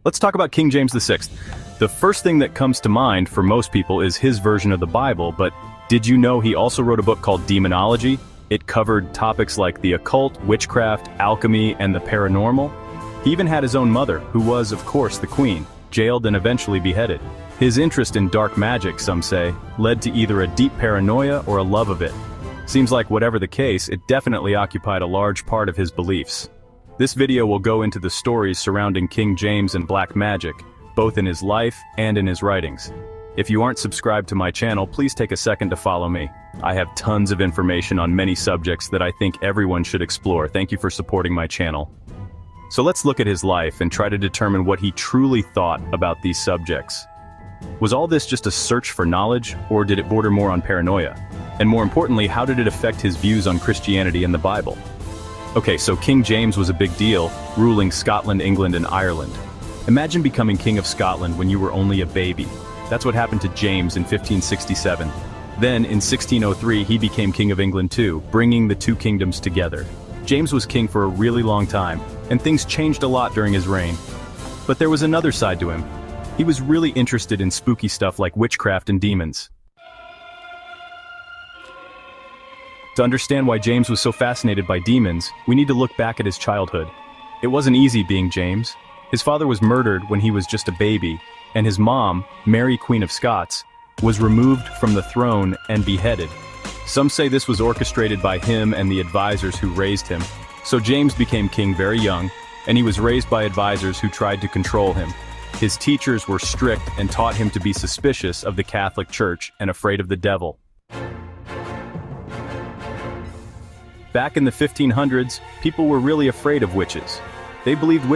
Let's talk about King James VI. The first thing that comes to mind for most people is his version of the Bible, but did you know he also wrote a book called Demonology? It covered topics like the occult, witchcraft, alchemy, and the paranormal. He even had his own mother, who was, of course, the queen, jailed and eventually beheaded. His interest in dark magic, some say, led to either a deep paranoia or a love of it. Seems like whatever the case, it definitely occupied a large part of his beliefs. This video will go into the stories surrounding King James and black magic, both in his life and in his writings. If you aren't subscribed to my channel, please take a second to follow me. I have tons of information on many subjects that I think everyone should explore. Thank you for supporting my channel. So let's look at his life and try to determine what he truly thought about these subjects. Was all this just a search for knowledge, or did it border more on paranoia? And more importantly, how did it affect his views on Christianity and the Bible? Okay, so King James was a big deal, ruling Scotland, England, and Ireland. Imagine becoming King of Scotland when you were only a baby. That's what happened to James in 1567. Then, in 1603, he became King of England too, bringing the two kingdoms together. James was king for a really long time, and things changed a lot during his reign. But there was another side to him. He was really interested in spooky stuff like witchcraft and demons. To understand why James was so fascinated by demons, we need to look back at his childhood. It wasn't easy being James. His father was murdered when he was just a baby, and his mom, Mary Queen of Scots, was removed from the throne and beheaded. Some say this was orchestrated by him and the advisors who raised him. So James became king very young, and he was raised by advisors who tried to control him. His teachers were strict and taught him to be suspicious of the Catholic Church and afraid of the devil. Back in the 1500s, people were really afraid of witches. They believed witches